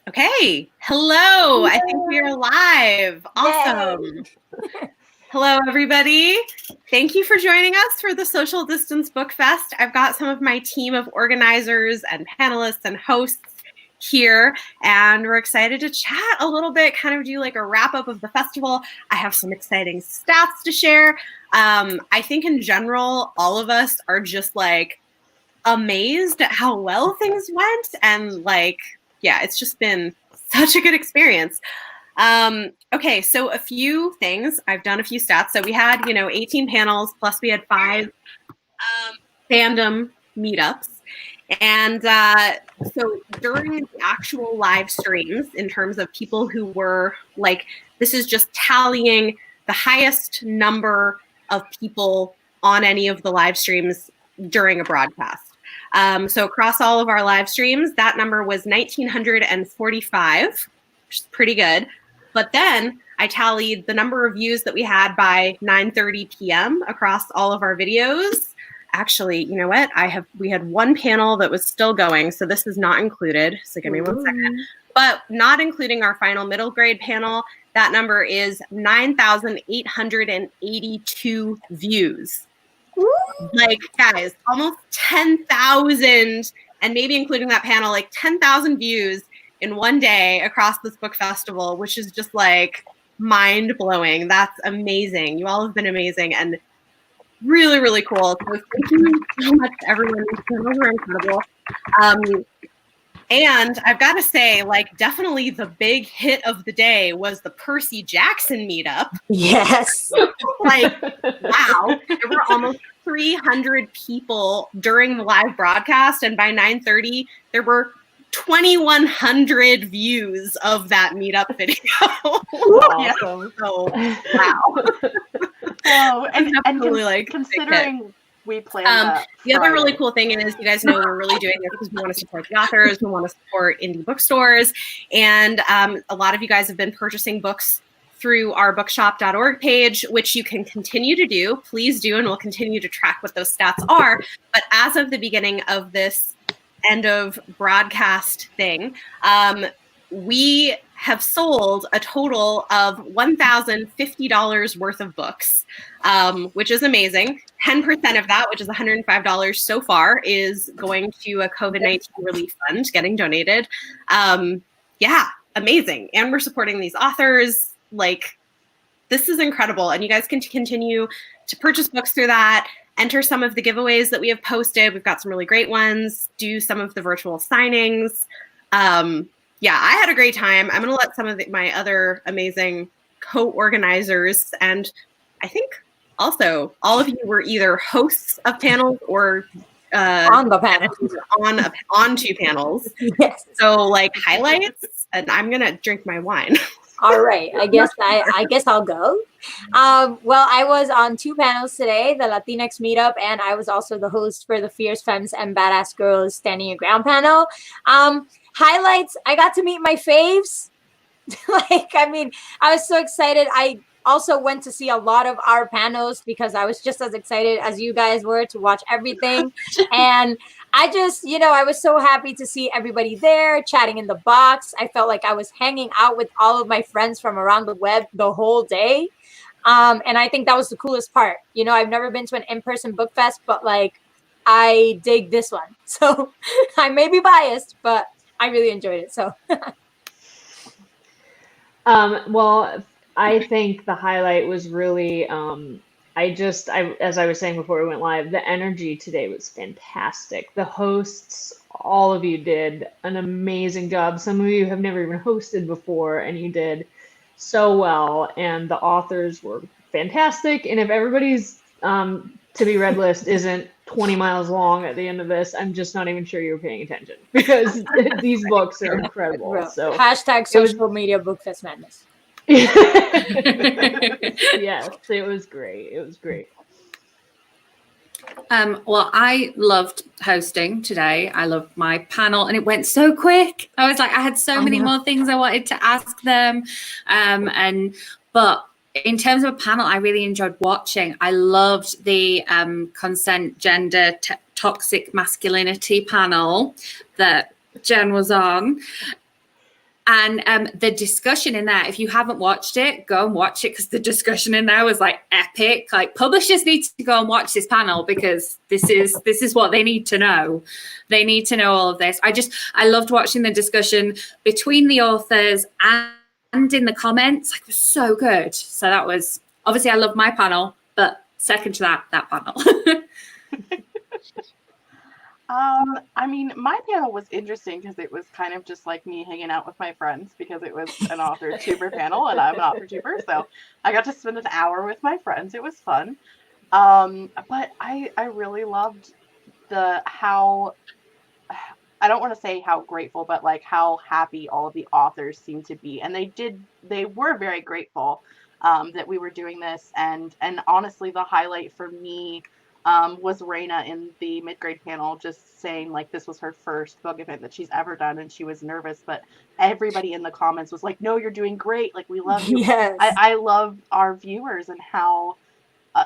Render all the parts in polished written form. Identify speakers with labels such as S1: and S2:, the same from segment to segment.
S1: Okay. Hello. I think we are live. Awesome. Hello, everybody. Thank you for joining us for the Social Distance Book Fest. I've got some of my team of organizers and panelists and hosts here, and we're excited to chat a little bit, kind of do like a wrap up of the festival. I have some exciting stats to share. I think in general, all of us are just like amazed at how well things went, and like, yeah, it's just been such a good experience. Okay, so a few things. I've done a few stats. So we had, 18 panels, plus we had 5 fandom meetups. And so during the actual live streams, in terms of people who were like, this is just tallying the highest number of people on any of the live streams during a broadcast. So across all of our live streams, that number was 1,945, which is pretty good. But then I tallied the number of views that we had by 9:30 p.m. across all of our videos. Actually, you know what? We had one panel that was still going, so this is not included. So give me 1 second. But not including our final middle grade panel, that number is 9,882 views. Like, guys, almost 10,000, and maybe including that panel, like 10,000 views in one day across this book festival, which is just like mind-blowing. That's amazing. You all have been amazing and really, really cool. So thank you so much to everyone. These panels were incredible. And I've got to say, like, definitely the big hit of the day was the Percy Jackson meetup.
S2: Yes.
S1: Like, wow. There were almost 300 people during the live broadcast, and by 9:30, there were 2,100 views of that meetup video.
S2: Awesome.
S1: So, wow.
S3: Oh, and
S1: like
S3: considering we planned that.
S1: The other really cool thing is, you guys know we're really doing this because we want to support the authors, we want to support indie bookstores, and a lot of you guys have been purchasing books through our bookshop.org page, which you can continue to do. Please do, and we'll continue to track what those stats are. But as of the beginning of this end of broadcast thing, we have sold a total of $1,050 worth of books, which is amazing. 10% of that, which is $105 so far, is going to a COVID-19 relief fund getting donated. Yeah, amazing. And we're supporting these authors. Like, this is incredible. And you guys can continue to purchase books through that, enter some of the giveaways that we have posted. We've got some really great ones, do some of the virtual signings. Yeah, I had a great time. I'm going to let some of my other amazing co-organizers, and I think also all of you were either hosts of panels or
S2: on the panel,
S1: on 2 panels.
S2: Yes.
S1: So like highlights, and I'm going to drink my wine.
S2: All right. I guess I'll go. Well, I was on 2 panels today, the Latinx meetup, and I was also the host for the Fierce Femmes and Badass Girls Standing Your Ground panel. Highlights, I got to meet my faves. I was so excited. I also went to see a lot of our panels because I was just as excited as you guys were to watch everything. And I just, I was so happy to see everybody there chatting in the box. I felt like I was hanging out with all of my friends from around the web the whole day. And I think that was the coolest part. I've never been to an in-person book fest, but like, I dig this one. So I may be biased, but I really enjoyed it. So,
S4: well, I think the highlight was really, as I was saying before we went live, the energy today was fantastic. The hosts, all of you did an amazing job. Some of you have never even hosted before, and you did so well. And the authors were fantastic. And if everybody's to be read list isn't 20 miles long at the end of this, I'm just not even sure you were paying attention, because these books are incredible. So
S2: hashtag social media book fest madness.
S4: Yes, it was great. It was great.
S5: Well, I loved hosting today. I loved my panel, and it went so quick. I was like, I had so many more things I wanted to ask them. But in terms of a panel, I really enjoyed watching. I loved the consent, gender, toxic masculinity panel that Jen was on. And the discussion in there, if you haven't watched it, go and watch it, because the discussion in there was like epic. Like, publishers need to go and watch this panel, because this is what they need to know. They need to know all of this. I loved watching the discussion between the authors and in the comments. Like, it was so good. So that was, obviously I love my panel, but second to that panel.
S3: I mean, my panel was interesting because it was kind of just like me hanging out with my friends, because it was an author tuber panel and I'm an author tuber. So I got to spend an hour with my friends. It was fun. But I really loved how, I don't want to say how grateful, but like how happy all of the authors seemed to be. And they were very grateful that we were doing this. And honestly, the highlight for me was Raina in the mid-grade panel, just saying like this was her first book event that she's ever done, and she was nervous, but everybody in the comments was like, no, you're doing great, like we love you.
S2: Yes.
S3: I love our viewers and how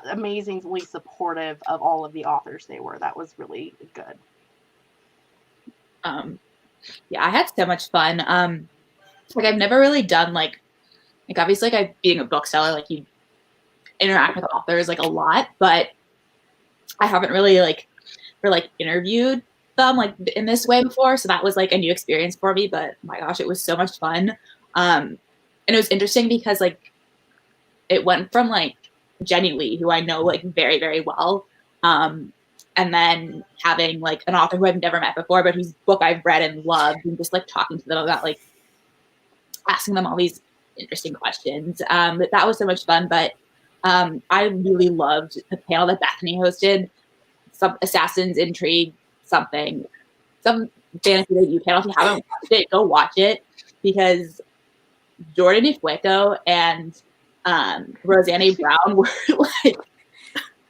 S3: amazingly supportive of all of the authors they were. That was really good.
S6: Yeah, I had so much fun. Like, I've never really done like obviously, like, being a bookseller, like, you interact with authors like a lot, but I haven't really interviewed them like in this way before. So that was like a new experience for me, but my gosh, it was so much fun. And it was interesting because like it went from like Jenny Lee, who I know like very, very well. And then having like an author who I've never met before, but whose book I've read and loved, and just like talking to them about like asking them all these interesting questions. That was so much fun. But I really loved the panel that Bethany hosted, some Assassin's Intrigue, some fantasy that you panel. If you haven't watched it, go watch it, because Jordan Ifueko and Roseanne Brown were like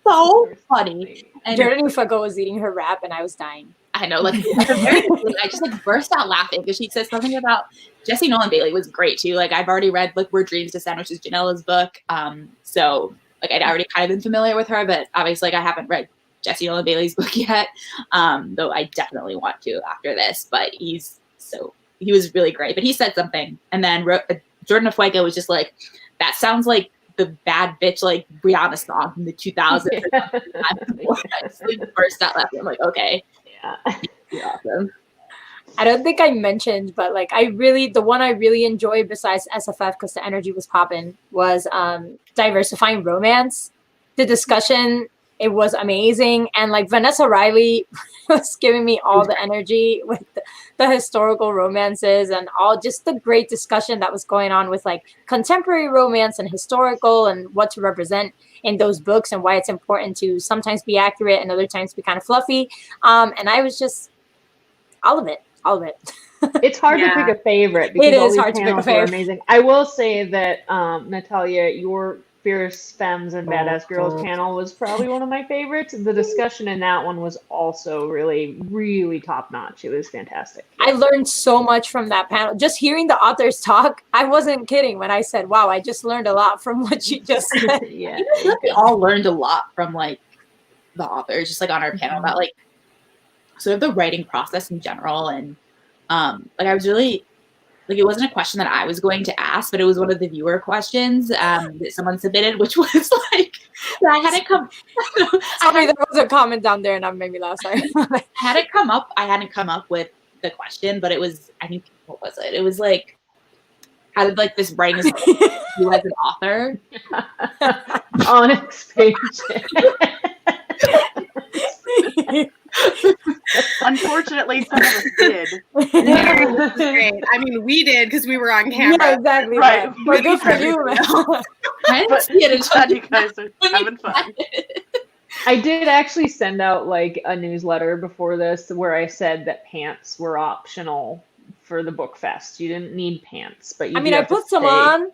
S6: so funny. And
S2: Jordan Ifueko was eating her wrap and I was dying.
S6: I know, like, I just like burst out laughing because she said something about Jessie Nolan Bailey was great too. Like, I've already read like Where Dreams Descend, which is Janella's book. So like I'd already kind of been familiar with her, but obviously like I haven't read Jessie Nolan Bailey's book yet. Though I definitely want to after this. But he was really great. But he said something, and then Jordan Ifueko was just like, that sounds like the bad bitch like Rihanna song from the 2000s. I just like burst out laughing. I'm like, okay. Yeah. Awesome.
S2: I don't think I mentioned, but like the one I really enjoyed besides SFF, because the energy was popping, was diversifying romance. The discussion, it was amazing. And like Vanessa Riley was giving me all the energy with the historical romances and all just the great discussion that was going on with like contemporary romance and historical and what to represent in those books and why it's important to sometimes be accurate and other times be kind of fluffy. And I was just all of it.
S4: It's hard to pick a favorite because
S2: it
S4: all
S2: is
S4: these
S2: hard to pick a
S4: panels were
S2: favorite.
S4: amazing. I will say that Natalia, your Fierce Femmes and Badass Girls panel was probably one of my favorites. The discussion in that one was also really, really top notch. It was fantastic.
S2: I learned so much from that panel. Just hearing the authors talk, I wasn't kidding when I said, wow, I just learned a lot from what you just said.
S6: Yeah. We all learned a lot from like the authors, just like on our panel about like sort of the writing process in general. And like I was really like, it wasn't a question that I was going to ask, but it was one of the viewer questions that someone submitted, which was like, I had it come.
S2: Sorry, there was a comment down there and that made me laugh. Sorry.
S6: I hadn't come up with the question, but it was, I think, what was it? It was like, how did like this writing you as an author?
S4: Onyx page.
S3: Unfortunately, some of us did.
S1: Great. I mean, we did because we were on camera.
S2: Yeah, exactly.
S3: Right.
S2: But good for you, man.
S6: I didn't see it.
S3: Glad you guys are having fun.
S4: I did actually send out like a newsletter before this where I said that pants were optional for the book fest. You didn't need pants, but you
S2: I put some on,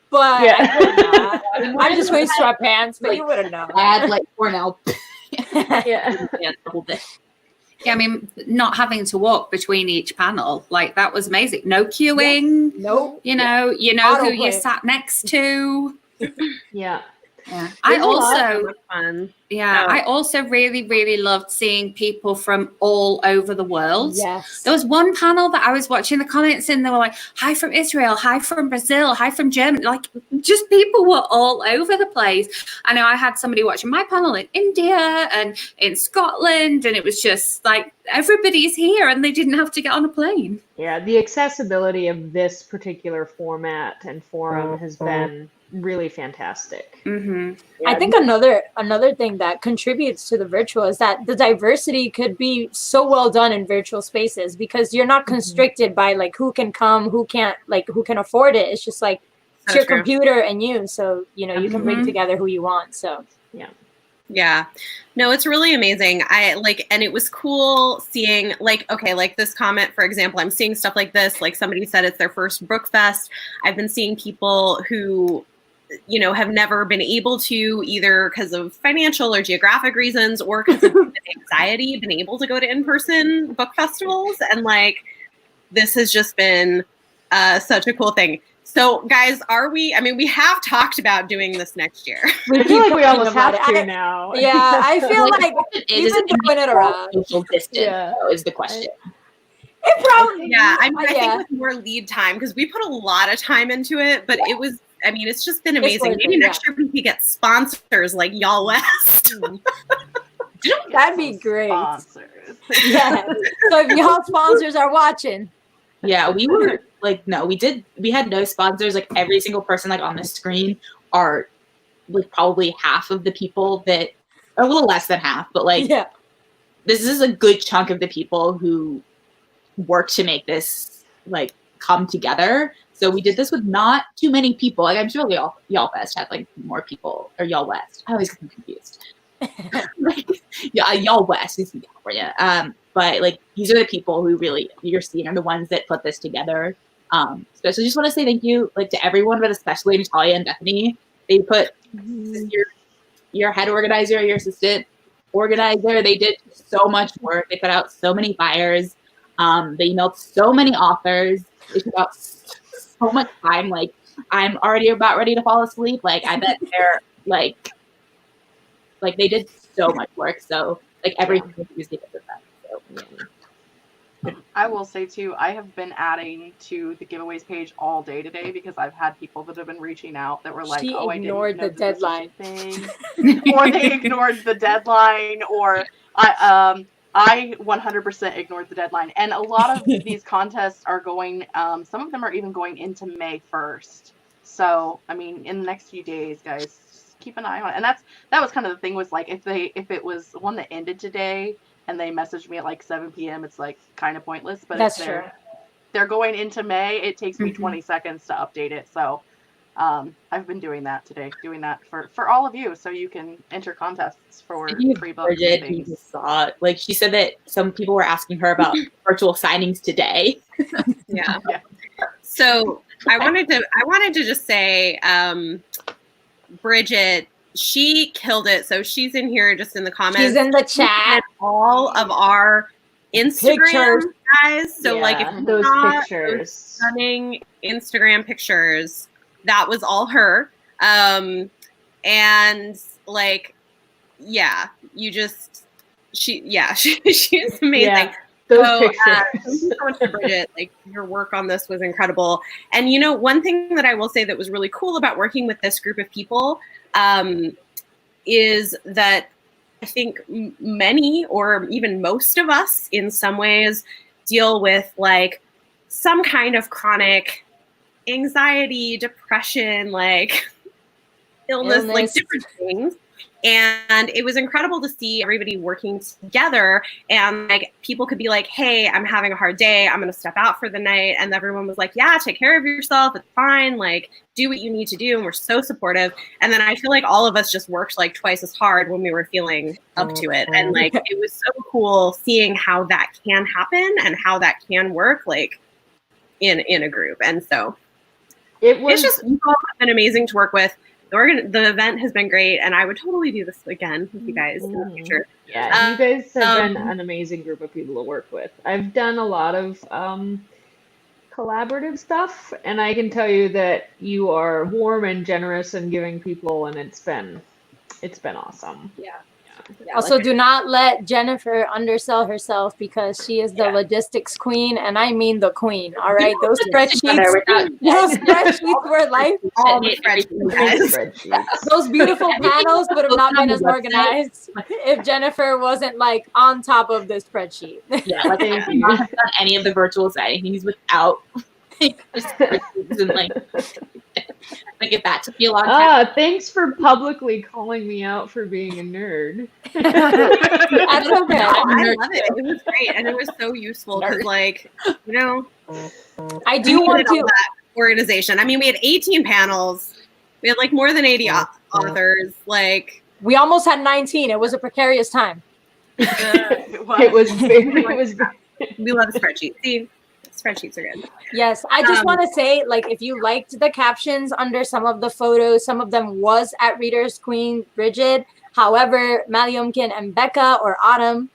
S2: but
S4: yeah.
S2: I just wear sweatpants, but you wouldn't know.
S6: I had like Cornell.
S4: Yeah.
S5: Yeah, I mean, not having to walk between each panel, like that was amazing. No queuing.
S2: Nope.
S5: You know
S2: Auto
S5: who you
S2: play.
S5: sat next to.
S4: Yeah.
S5: Yeah.
S1: It was so much fun.
S5: Yeah, I also really, really loved seeing people from all over the world.
S2: Yes.
S5: There was one panel that I was watching the comments and they were like, hi from Israel, hi from Brazil, hi from Germany. Like, just people were all over the place. I know I had somebody watching my panel in India and in Scotland, and it was just like, everybody's here and they didn't have to get on a plane.
S4: Yeah, the accessibility of this particular format and forum has been really fantastic.
S5: Mm-hmm.
S2: I think another thing that contributes to the virtual is that the diversity could be so well done in virtual spaces because you're not constricted by like who can come, who can't, like who can afford it. It's just like it's your computer and you, so you know you can bring together who you want. So
S1: yeah, no, it's really amazing. And it was cool seeing like, okay, like this comment, for example, I'm seeing stuff like this, like somebody said it's their first Book Fest. I've been seeing people who, you know, have never been able to, either because of financial or geographic reasons or because of anxiety, been able to go to in-person book festivals. And like, this has just been such a cool thing. So guys, we have talked about doing this next year.
S4: I feel like we almost have to now.
S2: Yeah, I feel like
S6: Is
S2: even throwing it around.
S6: Social distance is the question.
S2: It probably,
S1: I think with more lead time, because we put a lot of time into it, but it was, it's just been amazing. Maybe next year we could get sponsors like Y'all West.
S2: That'd be great.
S3: Sponsors.
S2: Yeah. So if y'all sponsors are watching.
S6: Yeah, we were like, no, we had no sponsors. Like every single person like on the screen are like probably half of the people that, or a little less than half, but like this is a good chunk of the people who work to make this like come together. So we did this with not too many people. Like I'm sure Y'all West had like more people, or Y'all West. I always get confused. Y'all West is in California. But like these are the people who really you're seeing are the ones that put this together. So just want to say thank you like to everyone, but especially Natalia and Bethany. They put your head organizer, your assistant organizer. They did so much work. They put out so many flyers. They emailed so many authors. They took out so much time. Like I'm already about ready to fall asleep. Like I bet they're like they did so much work. So like everything was given to them. So
S3: I will say too, I have been adding to the giveaways page all day today because I've had people that have been reaching out that were like,
S2: she
S3: "Oh,
S2: ignored
S3: I didn't know
S2: the deadline,"
S3: or they ignored the deadline, or I 100% ignored the deadline. And a lot of these contests are going. Some of them are even going into May 1st. So I mean, in the next few days, guys, just keep an eye on it. And that was kind of the thing was like if it was one that ended today and they messaged me at like 7 p.m., it's like kind of pointless. But
S2: that's
S3: if
S2: true.
S3: They're going into May, it takes me 20 seconds to update it. So I've been doing that today, doing that for all of you, so you can enter contests for free books.
S6: Bridget, you just saw, like she said that some people were asking her about virtual signings today.
S1: Yeah. So I wanted to just say, Bridget, she killed it. So she's in here, just in the comments.
S2: She's in the chat.
S1: All of our Instagram guys. So like if
S4: those pictures,
S1: those stunning Instagram pictures, that was all her. And like, she's amazing.
S4: Yeah. Those pictures.
S1: Thank you so much to Bridget. Like your work on this was incredible. And you know, one thing that I will say that was really cool about working with this group of people is that I think many or even most of us in some ways deal with like some kind of chronic anxiety, depression, like illness, like different things. And it was incredible to see everybody working together, and like people could be like, hey, I'm having a hard day, I'm going to step out for the night. And everyone was like, yeah, take care of yourself. It's fine. Like do what you need to do. And we're so supportive. And then I feel like all of us just worked like twice as hard when we were feeling up to it. And like, it was so cool seeing how that can happen and how that can work like in a group. And so it's just been amazing to work with. The event has been great, and I would totally do this again with you guys in the future.
S4: Yeah, you guys have been an amazing group of people to work with. I've done a lot of collaborative stuff, and I can tell you that you are warm and generous and giving people, and it's been awesome.
S6: Yeah.
S2: Also, do not let Jennifer undersell herself, because she is the logistics queen, and I mean the queen. All right, those spreadsheets were like
S1: All the spreadsheets.
S2: those beautiful panels would have not been as organized if Jennifer wasn't like on top of the spreadsheet.
S6: Yeah, like I have not done any of the virtual signings without spreadsheets and like if that took you a long time.
S4: Thanks for publicly calling me out for being a nerd.
S2: That's okay.
S1: I love it. It was great, and it was so useful because, like, you know,
S2: I do want to
S1: that organization. I mean, we had 18 panels. We had like more than 80 authors. Like,
S2: we almost had 19. It was a precarious time.
S4: It was.
S1: We love spreadsheets. See, spreadsheets are good.
S2: Yes, I just want to say, like, if you liked the captions under some of the photos, some of them was at Readers Queen Bridget. However, Maliumkin and Becca or Autumn,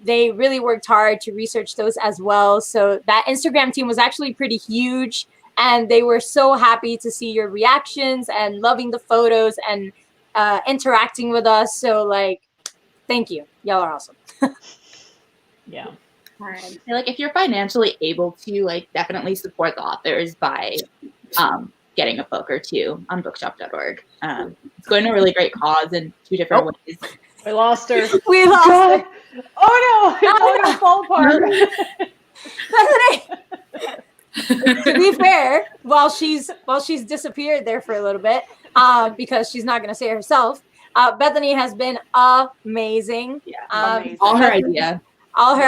S2: they really worked hard to research those as well. So that Instagram team was actually pretty huge, and they were so happy to see your reactions and loving the photos and interacting with us. So, like, thank you. Y'all are awesome.
S4: Yeah.
S6: All right. I feel like if you're financially able to, like, definitely support the authors by getting a book or two on bookshop.org. It's going to a really great cause in two different ways.
S4: We lost her.
S2: We lost her.
S4: Oh no! It's all gonna fall apart.
S2: To be fair, while she's disappeared there for a little bit, because she's not going to say it herself, Bethany has been amazing.
S3: Yeah, amazing.
S6: All her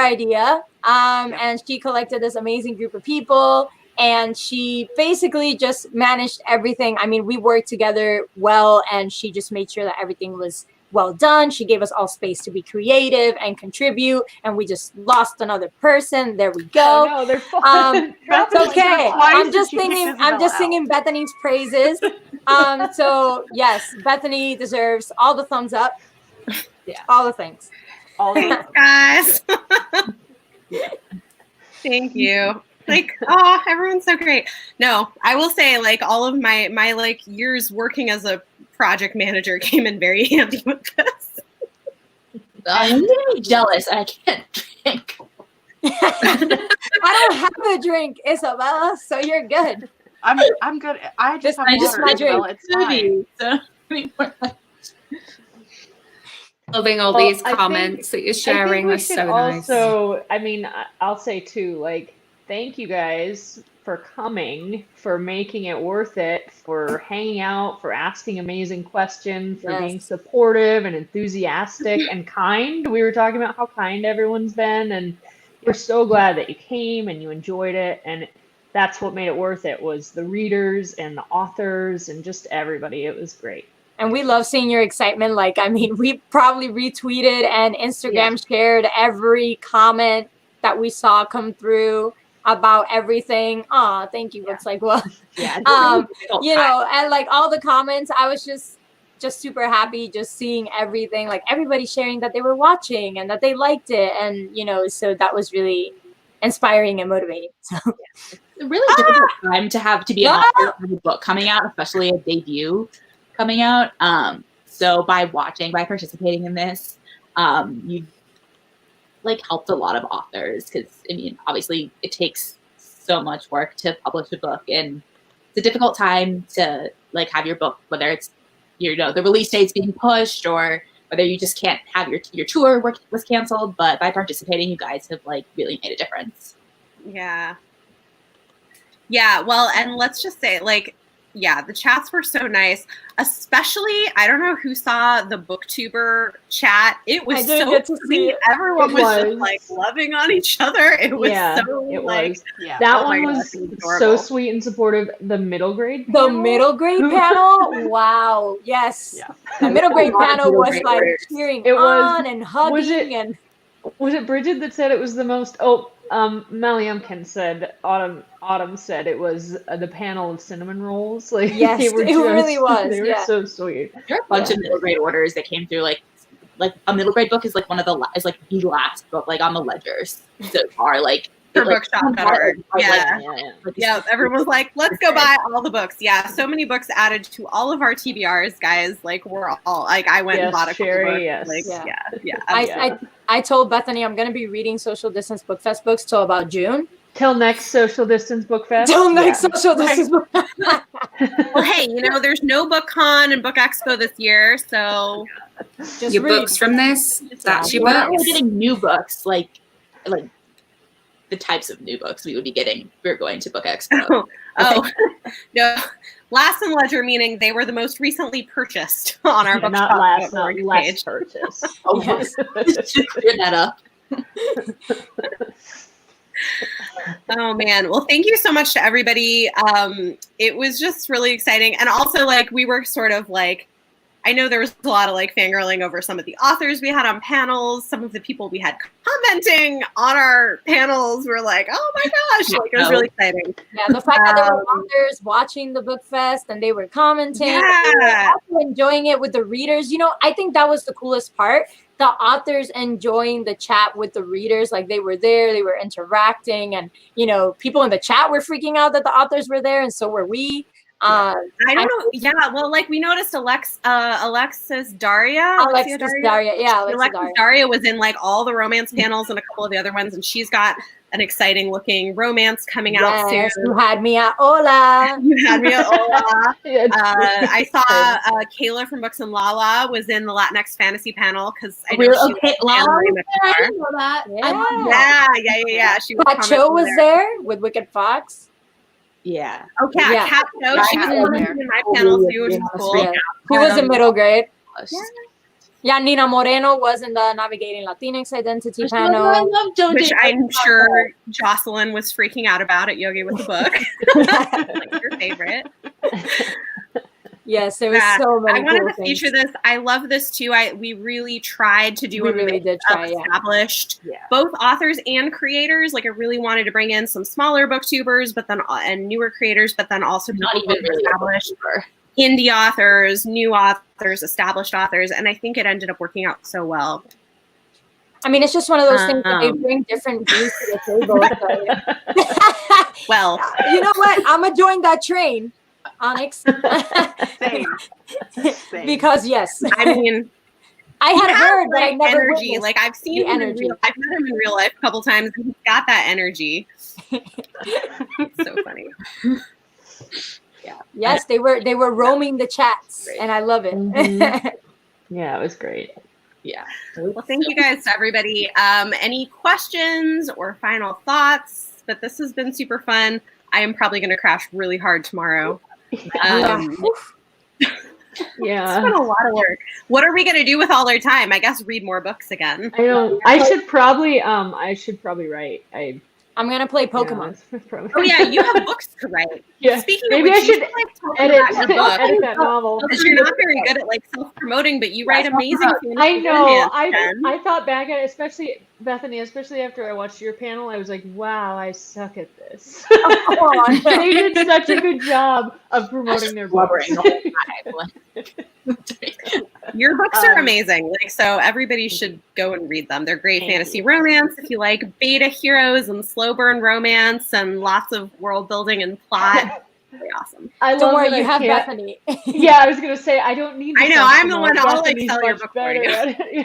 S6: idea.
S2: And she collected this amazing group of people, and she basically just managed everything. I mean, we worked together well, and she just made sure that everything was well done. She gave us all space to be creative and contribute, and we just lost another person. There we go.
S4: Oh, no, they're fun.
S2: That's okay. I'm just singing Bethany's praises. So yes, Bethany deserves all the thumbs up.
S6: Yeah.
S2: All the things.
S1: Thanks, guys. Thank you. Like, oh, everyone's so great. No, I will say, like, all of my like years working as a project manager came in very handy with this.
S6: I'm getting jealous. I can't drink.
S2: I don't have a drink, Isabella, so you're good.
S3: I'm good. I just have water.
S2: my drink.
S3: It's fine.
S5: Loving all these comments that you're sharing. They're so nice.
S4: Also, I mean, I'll say too, like, thank you guys for coming, for making it worth it, for hanging out, for asking amazing questions, for being supportive and enthusiastic and kind. We were talking about how kind everyone's been, and we're so glad that you came and you enjoyed it. And that's what made it worth it, was the readers and the authors and just everybody. It was great.
S2: And we love seeing your excitement. Like, I mean, we probably retweeted and Instagram shared every comment that we saw come through about everything. Aw, thank you. Looks like, well, you know, and like all the comments, I was just super happy just seeing everything, like everybody sharing that they were watching and that they liked it. And, you know, so that was really inspiring and motivating. So
S6: It's a really difficult time to be an author of a book coming out, especially a debut coming out. So by participating in this, you like helped a lot of authors, because I mean, obviously it takes so much work to publish a book, and it's a difficult time to like have your book, whether it's, you know, the release date's being pushed or whether you just can't have your tour was canceled. But by participating, you guys have like really made a difference.
S1: Yeah. Well, and let's just say, like, yeah, the chats were so nice. Especially, I don't know who saw the BookTuber chat. It was so sweet. Everyone was just like loving on each other. It was that
S4: one was so sweet and supportive. The middle grade
S2: panel, wow, yes.
S3: Yeah.
S2: The middle grade panel was like cheering on and hugging.
S4: Was it Bridget that said it was the most? Maliumkin said, Autumn said it was the panel of cinnamon rolls. Like,
S2: yes, it really was.
S4: They were so sweet.
S6: There are a bunch of middle grade orders that came through. Like a middle grade book is like the last book, like on the ledgers so far. Like
S1: For
S6: like,
S1: bookshop.org. Yeah.
S6: Like,
S1: Yeah, everyone was like, let's go buy all the books. Yeah, so many books added to all of our TBRs, guys. Like, we're all, like, I went and bought a couple books.
S4: Yes.
S1: Like, yeah.
S2: I told Bethany I'm going to be reading Social Distance Book Fest books till about June.
S4: Till next Social Distance Book Fest?
S2: Till next Social Distance Book Fest.
S1: Well, hey, there's no Book Con and Book Expo this year, so
S2: just
S5: your
S2: read.
S5: books from this. That's your
S6: We're not
S5: books.
S6: really getting new books, like the types of new books we would be getting. We're going to Book Expo.
S1: No. Last in ledger, meaning they were the most recently purchased on our book
S4: not last, not less purchase.
S6: Oh, yes. Clear that up.
S1: Oh man. Well, thank you so much to everybody. It was just really exciting. And also, like, we were sort of like, I know there was a lot of like fangirling over some of the authors we had on panels. Some of the people we had commenting on our panels were like, oh my gosh, like, it was really exciting.
S2: Yeah, the fact that there were authors watching the book fest and they were commenting, and they were also enjoying it with the readers. I think that was the coolest part. The authors enjoying the chat with the readers, like they were there, they were interacting, and people in the chat were freaking out that the authors were there, and so were we.
S1: I don't know. Yeah, well, like we noticed Alexis Daria.
S2: Alexis Daria
S1: was in like all the romance panels and a couple of the other ones, and she's got an exciting looking romance coming out soon.
S2: You had me at Hola.
S1: I saw Kayla from Books and Lala was in the Latinx fantasy panel because I know she was
S6: Lala.
S1: I
S6: know that.
S1: Yeah. She was
S2: Kat Cho was there with Wicked Fox.
S6: Yeah.
S1: Oh, Kat Cho. She was one in my panel too, which is cool.
S2: Yeah. She was in middle grade. Yeah, Nina Moreno was in the Navigating Latinx Identity panel.
S6: I love Joan,
S1: which I'm sure Jocelyn was freaking out about at Yogi with the Book. Like your favorite.
S2: Yes, there was so many.
S1: I wanted to feature this. I love this too. We really tried to do established both authors and creators. Like I really wanted to bring in some smaller booktubers, and newer creators, but then also
S6: not even really
S1: established indie authors, new authors, established authors, and I think it ended up working out so well.
S2: I mean, it's just one of those things that they bring different views to the table. So.
S1: Well,
S2: you know what? I'm gonna join that train, Onyx.
S3: Same.
S2: Because yes,
S1: I mean,
S2: I had heard, but I never
S1: energy. Like I've seen him in real. I've met him in real life a couple times, and he's got that energy. So funny.
S2: Yeah. Yes, they were roaming the chats, and I love it.
S4: Yeah, it was great.
S6: Yeah.
S1: Well, thank you guys to everybody. Any questions or final thoughts? But this has been super fun. I am probably going to crash really hard tomorrow.
S4: Yeah.
S1: It's been a lot of work. What are we going to do with all our time? I guess read more books again.
S4: I know. I should probably write.
S2: I'm gonna play Pokemon.
S1: Oh yeah, you have books to write.
S4: Yeah.
S1: Speaking
S4: Maybe
S1: of which,
S4: I should edit that
S1: novel. Because you're not very good at like self-promoting, but you write amazing.
S4: I know. I thought back at it, especially Bethany, especially after I watched your panel, I was like, wow, I suck at this. They did such a good job of promoting their books.
S1: Your books are amazing. Like, so everybody should go and read them. They're great fantasy romance. If you like beta heroes and slow burn romance and lots of world building and plot, really awesome.
S2: Don't worry, you have Bethany.
S4: Yeah, I was gonna say I don't need.
S1: I know I'm the one. I'll like sell your book for you.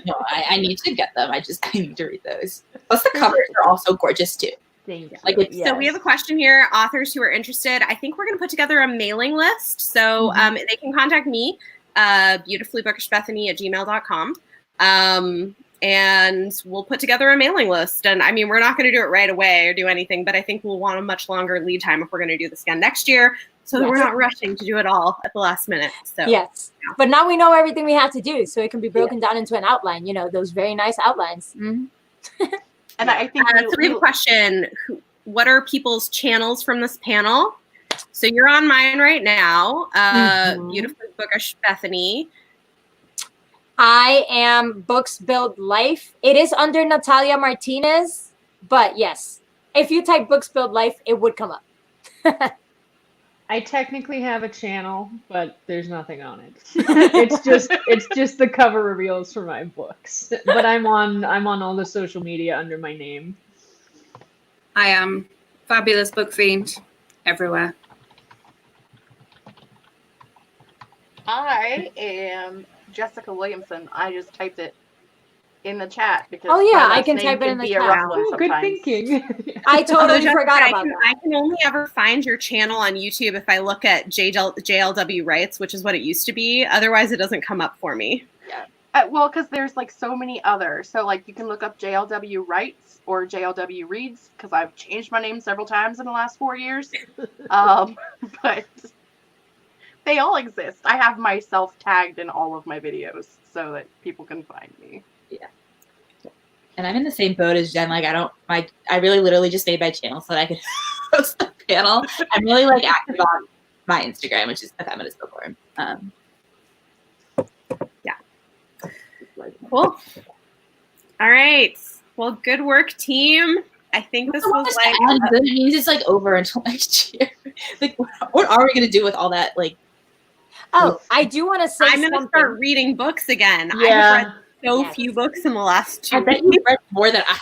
S6: No, I need to get them. I need to read those. Plus, the covers are also gorgeous too.
S4: Thank you.
S6: Like
S1: So we have a question here. Authors who are interested, I think we're going to put together a mailing list. So they can contact me, beautifullybookishbethany@gmail.com. And we'll put together a mailing list. And I mean, we're not going to do it right away or do anything, but I think we'll want a much longer lead time if we're going to do this again next year. So that we're not rushing to do it all at the last minute. So
S2: yes. Yeah. But now we know everything we have to do. So it can be broken down into an outline, those very nice outlines.
S3: And I think
S1: so we have a question. What are people's channels from this panel? So you're on mine right now. Beautifully Bookish Bethany.
S2: I am Books Build Life. It is under Natalia Martinez, but yes, if you type Books Build Life, it would come up.
S4: I technically have a channel, but there's nothing on it. It's just the cover reveals for my books. But I'm on all the social media under my name.
S5: I am Fabulous Book Fiend everywhere.
S3: I am Jessica Williamson. I just typed it in the chat because
S2: Oh, yeah,
S3: my
S2: I
S3: last
S2: can
S3: name
S2: type it
S3: can
S2: in the
S3: be
S2: chat.
S3: a rough one
S4: Oh, good
S3: sometimes.
S4: thinking.
S2: I totally
S1: Jessica,
S2: forgot about that.
S1: I can only ever find your channel on YouTube if I look at JLW Rights, which is what it used to be. Otherwise, it doesn't come up for me.
S3: Well, because there's like so many others. So like you can look up JLW Writes or JLW Reads because I've changed my name several times in the last 4 years. But they all exist. I have myself tagged in all of my videos so that people can find me.
S6: And I'm in the same boat as Jen. Like, I really literally just made my channel so that I could host the panel. I'm really like active on my Instagram, which is the Feminist Bookworm.
S1: Cool. All right. Well, good work, team. I think this was like.
S6: That means it's like over until next year. Like, what are we gonna do with all that? Like,
S2: Oh, I do want to say
S1: I'm going to
S2: something.
S1: start reading books again.
S4: Yeah.
S1: I have read so
S2: Yes.
S1: few books in the last 2
S6: I bet
S1: weeks.
S6: you read more than I.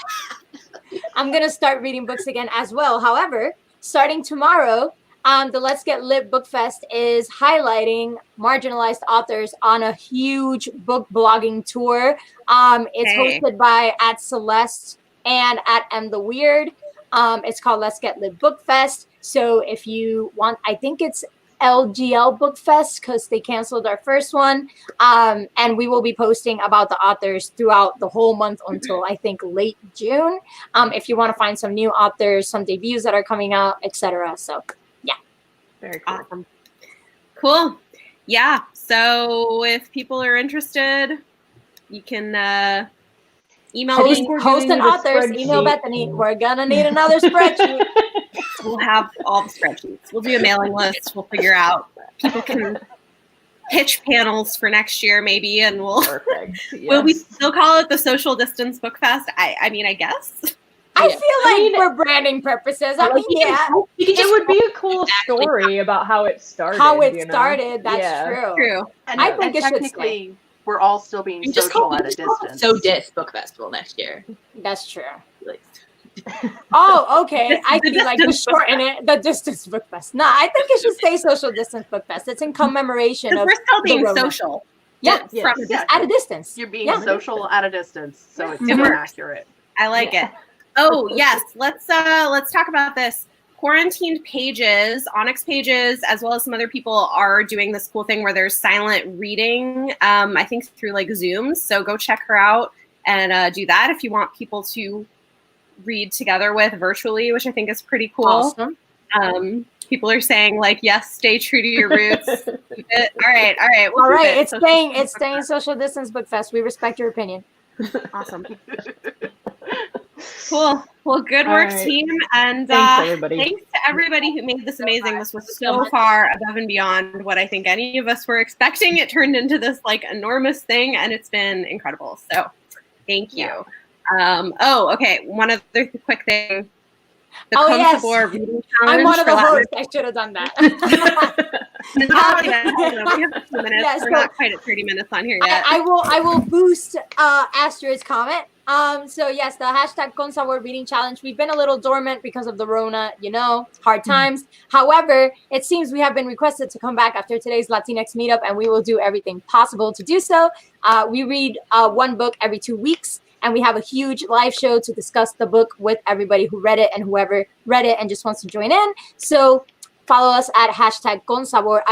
S2: I'm going to start reading books again as well. However, starting tomorrow, the Let's Get Lit Book Fest is highlighting marginalized authors on a huge book blogging tour. It's
S1: Okay.
S2: hosted by @Celeste and @MTheWeird. It's called Let's Get Lit Book Fest. So if you want, I think it's LGL Book Fest because they canceled our first one. And we will be posting about the authors throughout the whole month until I think late June. If you want to find some new authors, some debuts that are coming out, etc. So
S4: Very cool.
S1: Awesome. Cool. Yeah. So if people are interested, you can email
S2: host,
S1: me.
S4: we're
S2: host
S4: gonna
S2: and
S4: need a
S2: authors, email
S4: spreadsheet.
S2: Bethany. We're gonna need another spreadsheet.
S1: We'll have all the spreadsheets. We'll do a mailing list. We'll figure out. People can pitch panels for next year, maybe, and we'll.
S4: Perfect.
S1: Will we
S4: Yes.
S1: still call it the Social Distance Book Fest? I mean, I guess.
S2: I
S6: Yeah.
S2: feel like
S4: I mean,
S2: for branding purposes, I mean, yeah,
S4: It would be a cool story about how it started.
S2: how it
S4: you know?
S2: started. That's
S4: Yeah.
S2: true.
S1: True.
S3: And,
S2: I think
S3: and
S2: it should
S3: technically, we're all still being
S6: You just
S3: social
S6: call
S3: at a distance.
S6: So Dis Book Festival next year.
S2: That's true.
S6: Like,
S2: Oh, okay. I
S1: The
S2: see. Like, just
S1: Distance Book
S2: shorten it. The Distance Book Fest. No, I think it should stay Social Distance Book Fest. It's in commemoration
S1: Because
S2: of
S1: we're still being
S2: the Rona.
S1: social.
S2: Yeah,
S1: From
S3: Yeah.
S2: just at a distance.
S3: You're being
S2: Yeah.
S3: social at a distance, so it's
S1: It
S3: still
S1: works.
S3: accurate.
S1: I like
S2: Yeah.
S1: it. Oh yes, let's talk about this. Quarantined Pages, Onyx Pages, as well as some other people are doing this cool thing where there's silent reading. I think through like Zooms. So go check her out and do that if you want people to read together with virtually, which I think is pretty cool.
S2: Awesome.
S1: People are saying like, yes, stay true to your roots. Keep it. All right. We'll
S2: All
S1: keep
S2: right.
S1: it.
S2: It's staying Social Distance Book Fest. We respect your opinion.
S1: Awesome. Cool. Well, good
S4: All
S1: work,
S4: right.
S1: team. And
S4: Thanks, everybody.
S1: thanks to everybody who made this amazing. This was so far above and beyond what I think any of us were expecting. It turned into this like enormous thing, and it's been incredible. So thank you. Okay. One other quick thing. The
S2: yes.
S1: Sabor reading challenge.
S2: I'm one of
S1: for
S2: the
S1: Latin-
S2: hosts. I should have done that.
S1: Natalia, we have a few minutes.
S2: Yes,
S1: We're
S2: so-
S1: not quite at 30 minutes on here yet.
S2: I will boost Astrid's comment. So yes, the hashtag Con Sabor reading challenge. We've been a little dormant because of the Rona, hard times. However, it seems we have been requested to come back after today's Latinx meetup, and we will do everything possible to do so. We read one book every 2 weeks, and we have a huge live show to discuss the book with everybody who read it and whoever read it and just wants to join in. So follow us at hashtag Con Sabor.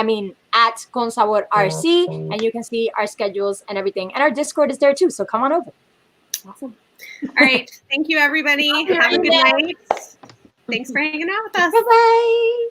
S2: At Con Sabor RC, and you can see our schedules and everything. And our Discord is there too. So come on over.
S1: Awesome. All right. Thank you, everybody. Have a good night. Thanks for hanging out with us.
S2: Bye bye.